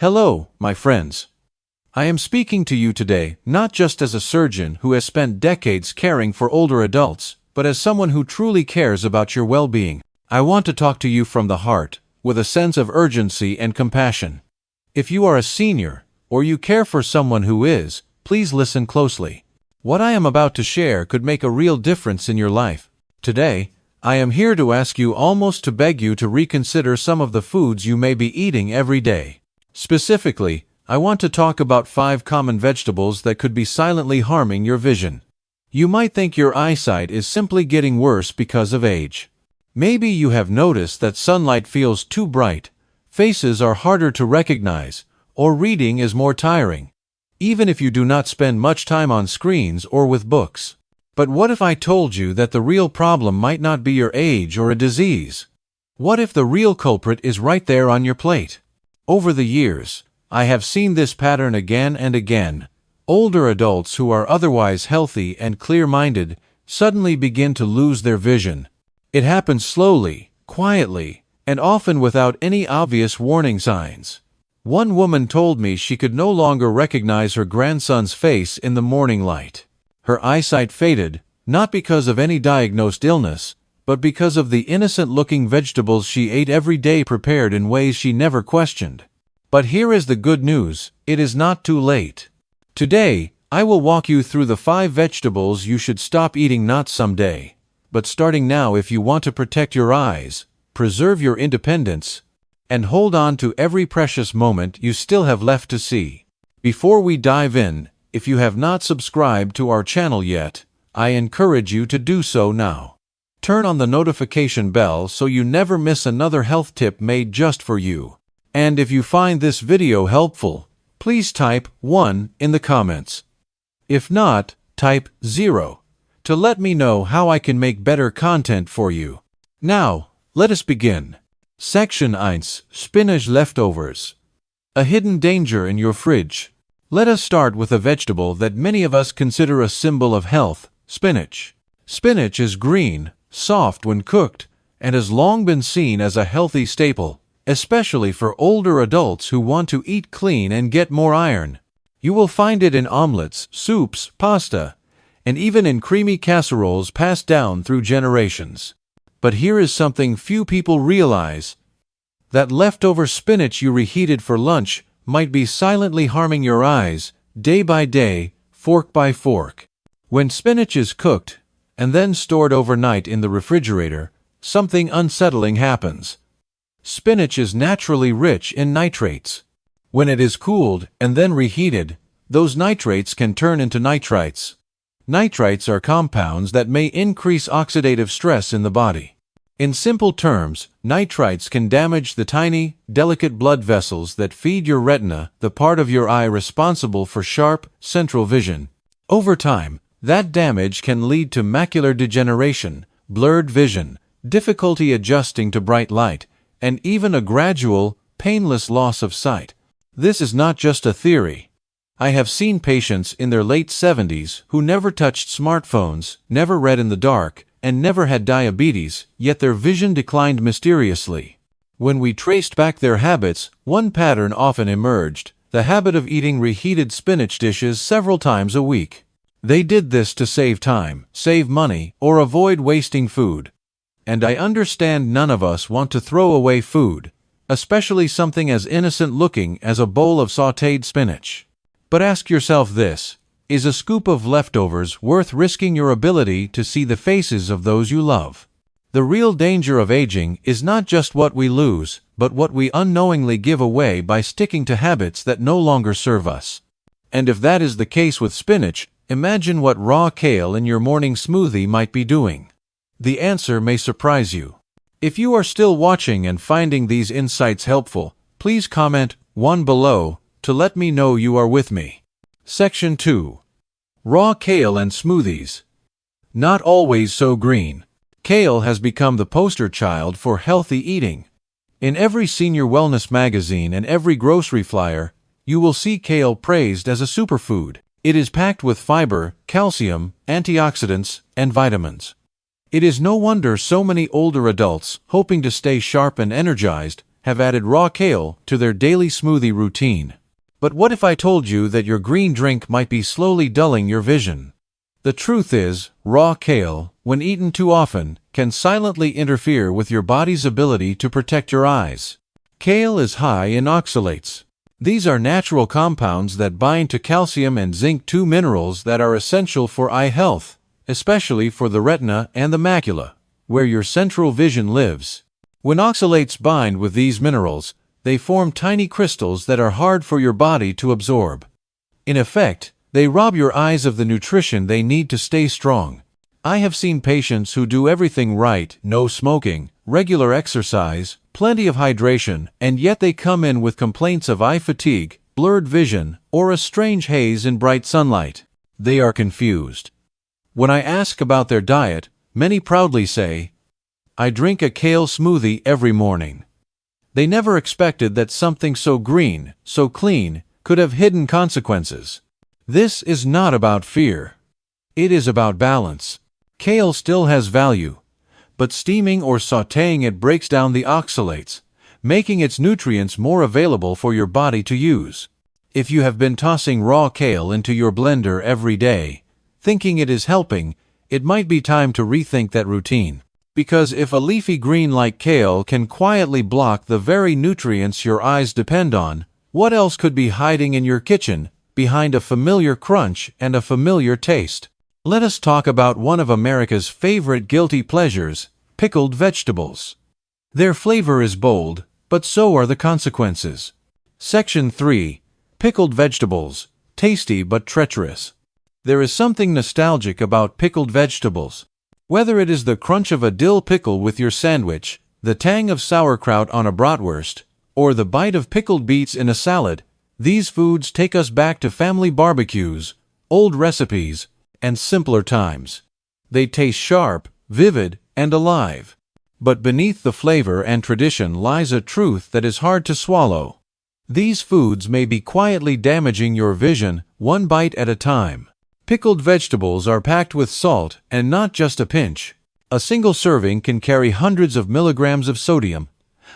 Hello, my friends. I am speaking to you today not just as a surgeon who has spent decades caring for older adults, but as someone who truly cares about your well-being. I want to talk to you from the heart, with a sense of urgency and compassion. If you are a senior, or you care for someone who is, please listen closely. What I am about to share could make a real difference in your life. Today, I am here to ask you, almost to beg you, to reconsider some of the foods you may be eating every day. Specifically, I want to talk about 5 common vegetables that could be silently harming your vision. You might think your eyesight is simply getting worse because of age. Maybe you have noticed that sunlight feels too bright, faces are harder to recognize, or reading is more tiring, even if you do not spend much time on screens or with books. But what if I told you that the real problem might not be your age or a disease? What if the real culprit is right there on your plate? Over the years, I have seen this pattern again and again. Older adults who are otherwise healthy and clear-minded suddenly begin to lose their vision. It happens slowly, quietly, and often without any obvious warning signs. One woman told me she could no longer recognize her grandson's face in the morning light. Her eyesight faded, not because of any diagnosed illness, but because of the innocent-looking vegetables she ate every day, prepared in ways she never questioned. But here is the good news: it is not too late. Today, I will walk you through the 5 vegetables you should stop eating, not someday, but starting now, if you want to protect your eyes, preserve your independence, and hold on to every precious moment you still have left to see. Before we dive in, if you have not subscribed to our channel yet, I encourage you to do so now. Turn on the notification bell so you never miss another health tip made just for you. And if you find this video helpful, please type 1 in the comments. If not, type 0 to let me know how I can make better content for you. Now, let us begin. Section 1: Spinach leftovers. A hidden danger in your fridge. Let us start with a vegetable that many of us consider a symbol of health: spinach. Spinach is green, soft when cooked, and has long been seen as a healthy staple, especially for older adults who want to eat clean and get more iron. You will find it in omelets, soups, pasta, and even in creamy casseroles passed down through generations. But here is something few people realize: that leftover spinach you reheated for lunch might be silently harming your eyes, day by day, fork by fork. When spinach is cooked and then stored overnight in the refrigerator, something unsettling happens. Spinach is naturally rich in nitrates. When it is cooled and then reheated, those nitrates can turn into nitrites. Nitrites are compounds that may increase oxidative stress in the body. In simple terms, nitrites can damage the tiny, delicate blood vessels that feed your retina, the part of your eye responsible for sharp, central vision. Over time, that damage can lead to macular degeneration, blurred vision, difficulty adjusting to bright light, and even a gradual, painless loss of sight. This is not just a theory. I have seen patients in their late 70s who never touched smartphones, never read in the dark, and never had diabetes, yet their vision declined mysteriously. When we traced back their habits, one pattern often emerged: the habit of eating reheated spinach dishes several times a week. They did this to save time, save money, or avoid wasting food. And I understand none of us want to throw away food, especially something as innocent-looking as a bowl of sautéed spinach. But ask yourself this: is a scoop of leftovers worth risking your ability to see the faces of those you love? The real danger of aging is not just what we lose, but what we unknowingly give away by sticking to habits that no longer serve us. And if that is the case with spinach, imagine what raw kale in your morning smoothie might be doing. The answer may surprise you. If you are still watching and finding these insights helpful, please comment 1 below to let me know you are with me. Section 2: Raw kale and smoothies. Not always so green. Kale has become the poster child for healthy eating. In every senior wellness magazine and every grocery flyer, you will see kale praised as a superfood. It is packed with fiber, calcium, antioxidants, and vitamins. It is no wonder so many older adults, hoping to stay sharp and energized, have added raw kale to their daily smoothie routine. But what if I told you that your green drink might be slowly dulling your vision? The truth is, raw kale, when eaten too often, can silently interfere with your body's ability to protect your eyes. Kale is high in oxalates. These are natural compounds that bind to calcium and zinc, two minerals that are essential for eye health, especially for the retina and the macula, where your central vision lives. When oxalates bind with these minerals, they form tiny crystals that are hard for your body to absorb. In effect, they rob your eyes of the nutrition they need to stay strong. I have seen patients who do everything right, no smoking, regular exercise, plenty of hydration, and yet they come in with complaints of eye fatigue, blurred vision, or a strange haze in bright sunlight. They are confused. When I ask about their diet, many proudly say, "I drink a kale smoothie every morning." They never expected that something so green, so clean, could have hidden consequences. This is not about fear. It is about balance. Kale still has value, but steaming or sautéing it breaks down the oxalates, making its nutrients more available for your body to use. If you have been tossing raw kale into your blender every day, thinking it is helping, it might be time to rethink that routine. Because if a leafy green like kale can quietly block the very nutrients your eyes depend on, what else could be hiding in your kitchen, behind a familiar crunch and a familiar taste? Let us talk about one of America's favorite guilty pleasures, pickled vegetables. Their flavor is bold, but so are the consequences. Section 3. Pickled vegetables, tasty but treacherous. There is something nostalgic about pickled vegetables. Whether it is the crunch of a dill pickle with your sandwich, the tang of sauerkraut on a bratwurst, or the bite of pickled beets in a salad, these foods take us back to family barbecues, old recipes, and simpler times. They taste sharp, vivid, and alive. But beneath the flavor and tradition lies a truth that is hard to swallow. These foods may be quietly damaging your vision, one bite at a time. Pickled vegetables are packed with salt, and not just a pinch. A single serving can carry hundreds of milligrams of sodium,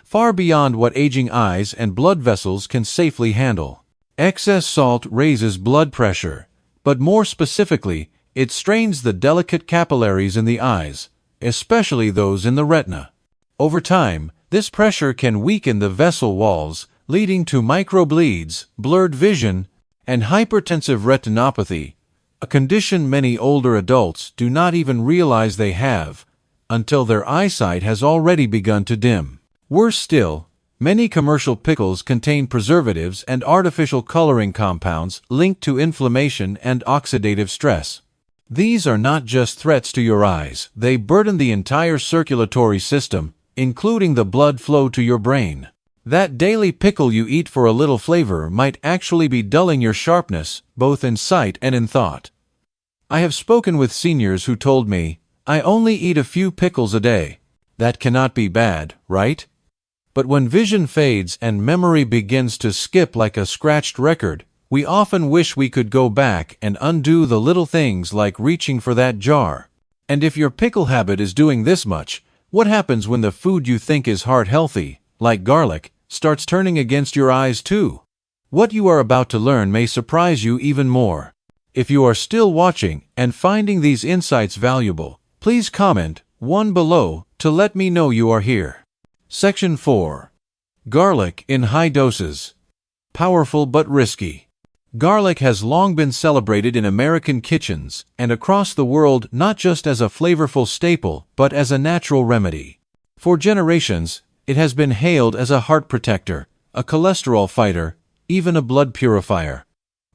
far beyond what aging eyes and blood vessels can safely handle. Excess salt raises blood pressure, but more specifically, it strains the delicate capillaries in the eyes, especially those in the retina. Over time, this pressure can weaken the vessel walls, leading to microbleeds, blurred vision, and hypertensive retinopathy, a condition many older adults do not even realize they have, until their eyesight has already begun to dim. Worse still, many commercial pickles contain preservatives and artificial coloring compounds linked to inflammation and oxidative stress. These are not just threats to your eyes, they burden the entire circulatory system, including the blood flow to your brain. That daily pickle you eat for a little flavor might actually be dulling your sharpness, both in sight and in thought. I have spoken with seniors who told me, "I only eat a few pickles a day." That cannot be bad, right? But when vision fades and memory begins to skip like a scratched record, we often wish we could go back and undo the little things like reaching for that jar. And if your pickle habit is doing this much, what happens when the food you think is heart-healthy, like garlic, starts turning against your eyes too? What you are about to learn may surprise you even more. If you are still watching and finding these insights valuable, please comment one below to let me know you are here. Section 4. Garlic in high doses. Powerful but risky. Garlic has long been celebrated in American kitchens and across the world not just as a flavorful staple but as a natural remedy. For generations, it has been hailed as a heart protector, a cholesterol fighter, even a blood purifier.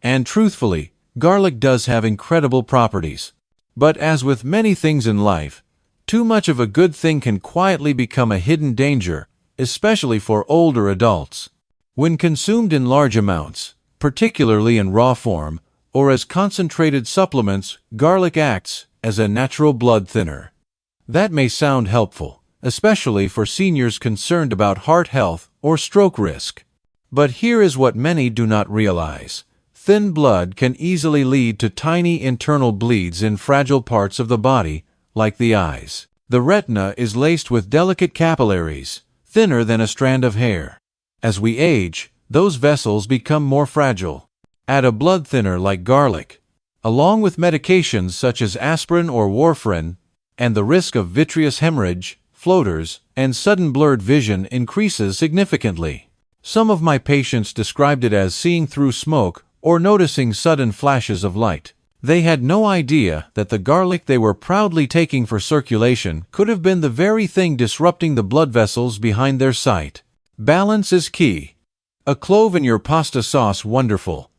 And truthfully, garlic does have incredible properties. But as with many things in life, too much of a good thing can quietly become a hidden danger, especially for older adults. When consumed in large amounts, particularly in raw form, or as concentrated supplements, garlic acts as a natural blood thinner. That may sound helpful, especially for seniors concerned about heart health or stroke risk. But here is what many do not realize. Thin blood can easily lead to tiny internal bleeds in fragile parts of the body, like the eyes. The retina is laced with delicate capillaries, thinner than a strand of hair. As we age, those vessels become more fragile. Add a blood thinner like garlic, along with medications such as aspirin or warfarin, and the risk of vitreous hemorrhage, floaters, and sudden blurred vision increases significantly. Some of my patients described it as seeing through smoke or noticing sudden flashes of light. They had no idea that the garlic they were proudly taking for circulation could have been the very thing disrupting the blood vessels behind their sight. Balance is key. A clove in your pasta sauce wonderful.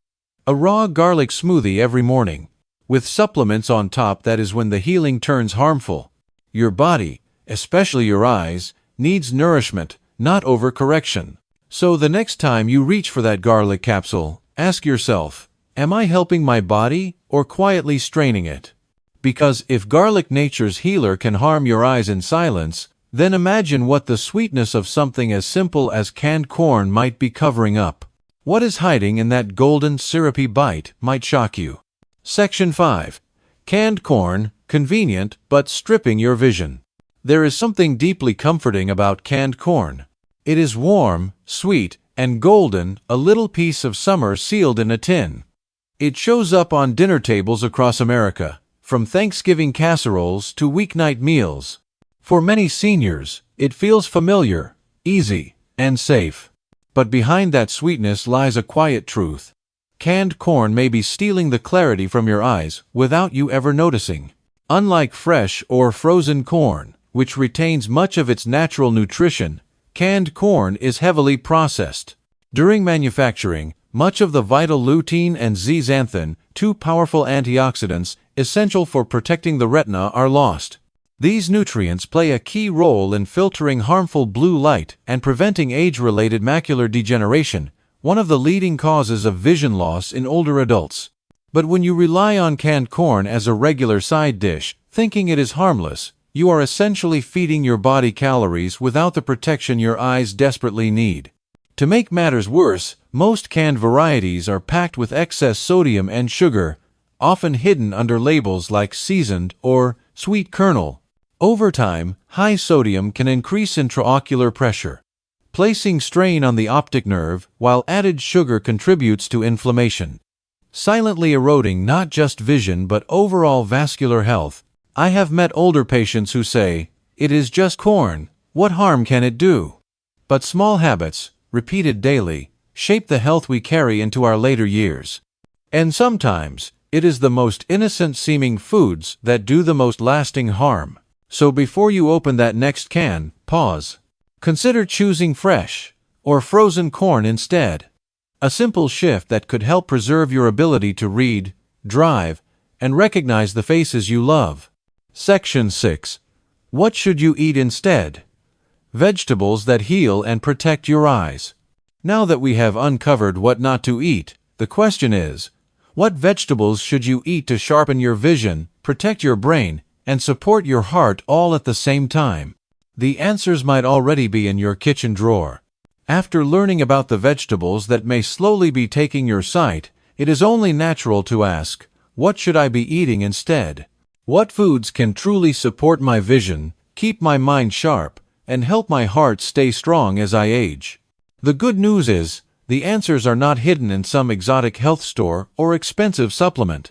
A raw garlic smoothie every morning. With supplements on top, that is when the healing turns harmful. Your body, especially your eyes, needs nourishment, not overcorrection. So the next time you reach for that garlic capsule, ask yourself, am I helping my body or quietly straining it? Because if garlic, nature's healer, can harm your eyes in silence, then imagine what the sweetness of something as simple as canned corn might be covering up. What is hiding in that golden, syrupy bite might shock you. Section 5. Canned corn, convenient but stripping your vision. There is something deeply comforting about canned corn. It is warm, sweet, and golden, a little piece of summer sealed in a tin. It shows up on dinner tables across America, from Thanksgiving casseroles to weeknight meals. For many seniors, it feels familiar, easy, and safe. But behind that sweetness lies a quiet truth. Canned corn may be stealing the clarity from your eyes without you ever noticing. Unlike fresh or frozen corn, which retains much of its natural nutrition, canned corn is heavily processed. During manufacturing, much of the vital lutein and zeaxanthin, two powerful antioxidants essential for protecting the retina, are lost. These nutrients play a key role in filtering harmful blue light and preventing age-related macular degeneration, one of the leading causes of vision loss in older adults. But when you rely on canned corn as a regular side dish, thinking it is harmless, you are essentially feeding your body calories without the protection your eyes desperately need. To make matters worse, most canned varieties are packed with excess sodium and sugar, often hidden under labels like seasoned or sweet kernel. Over time, high sodium can increase intraocular pressure, placing strain on the optic nerve, while added sugar contributes to inflammation, silently eroding not just vision but overall vascular health. I have met older patients who say, "It is just corn, what harm can it do?" But small habits, repeated daily, shape the health we carry into our later years. And sometimes, it is the most innocent-seeming foods that do the most lasting harm. So before you open that next can, pause. Consider choosing fresh or frozen corn instead. A simple shift that could help preserve your ability to read, drive, and recognize the faces you love. Section 6. What should you eat instead? Vegetables that heal and protect your eyes. Now that we have uncovered what not to eat, the question is, what vegetables should you eat to sharpen your vision, protect your brain, and support your heart all at the same time? The answers might already be in your kitchen drawer. After learning about the vegetables that may slowly be taking your sight, it is only natural to ask, what should I be eating instead? What foods can truly support my vision, keep my mind sharp, and help my heart stay strong as I age? The good news is, the answers are not hidden in some exotic health store or expensive supplement.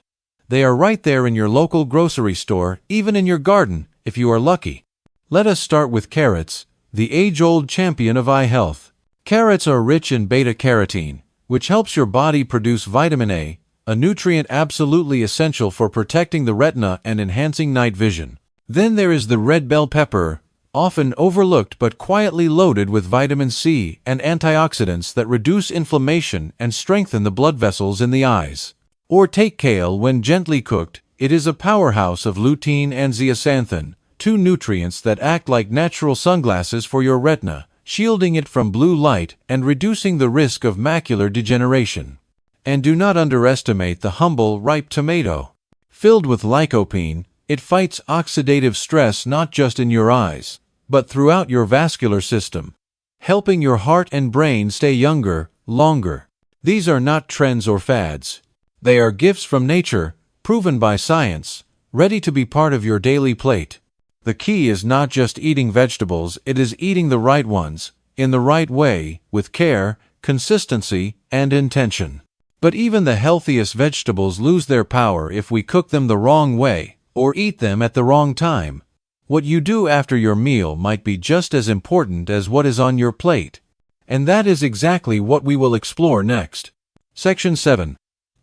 They are right there in your local grocery store, even in your garden, if you are lucky. Let us start with carrots, the age-old champion of eye health. Carrots are rich in beta-carotene, which helps your body produce vitamin A, a nutrient absolutely essential for protecting the retina and enhancing night vision. Then there is the red bell pepper, often overlooked but quietly loaded with vitamin C and antioxidants that reduce inflammation and strengthen the blood vessels in the eyes. Or take kale. When gently cooked, it is a powerhouse of lutein and zeaxanthin, two nutrients that act like natural sunglasses for your retina, shielding it from blue light and reducing the risk of macular degeneration. And do not underestimate the humble, ripe tomato. Filled with lycopene, it fights oxidative stress not just in your eyes, but throughout your vascular system, helping your heart and brain stay younger, longer. These are not trends or fads. They are gifts from nature, proven by science, ready to be part of your daily plate. The key is not just eating vegetables, it is eating the right ones, in the right way, with care, consistency, and intention. But even the healthiest vegetables lose their power if we cook them the wrong way, or eat them at the wrong time. What you do after your meal might be just as important as what is on your plate. And that is exactly what we will explore next. Section 7.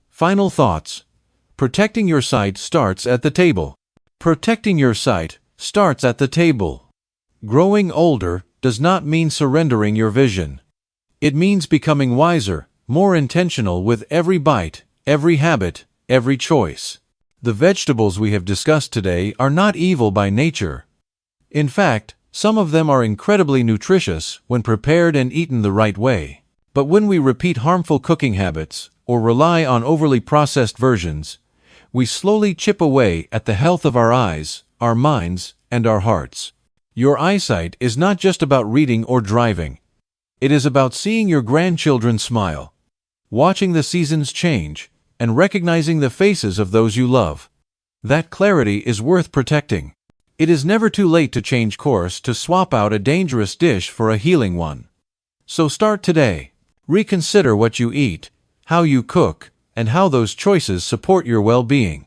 Final thoughts. Protecting your sight starts at the table. Protecting your sight starts at the table. Growing older does not mean surrendering your vision. It means becoming wiser, more intentional with every bite, every habit, every choice. The vegetables we have discussed today are not evil by nature. In fact, some of them are incredibly nutritious when prepared and eaten the right way. But when we repeat harmful cooking habits or rely on overly processed versions, we slowly chip away at the health of our eyes, our minds, and our hearts. Your eyesight is not just about reading or driving. It is about seeing your grandchildren smile, watching the seasons change, and recognizing the faces of those you love. That clarity is worth protecting. It is never too late to change course, to swap out a dangerous dish for a healing one. So start today. Reconsider what you eat, how you cook, and how those choices support your well-being.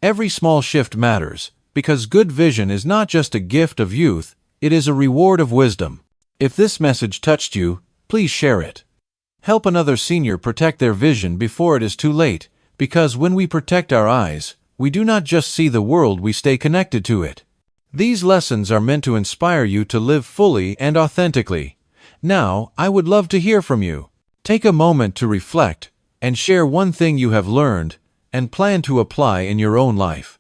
Every small shift matters, because good vision is not just a gift of youth, it is a reward of wisdom. If this message touched you, please share it. Help another senior protect their vision before it is too late, because when we protect our eyes, we do not just see the world, we stay connected to it. These lessons are meant to inspire you to live fully and authentically. Now, I would love to hear from you. Take a moment to reflect and share one thing you have learned and plan to apply in your own life.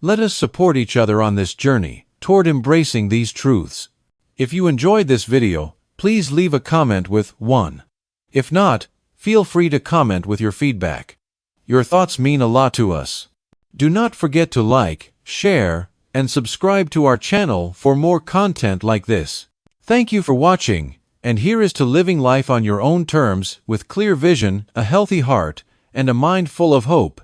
Let us support each other on this journey toward embracing these truths. If you enjoyed this video, please leave a comment with 1. If not, feel free to comment with your feedback. Your thoughts mean a lot to us. Do not forget to like, share, and subscribe to our channel for more content like this. Thank you for watching, and here is to living life on your own terms with clear vision, a healthy heart, and a mind full of hope.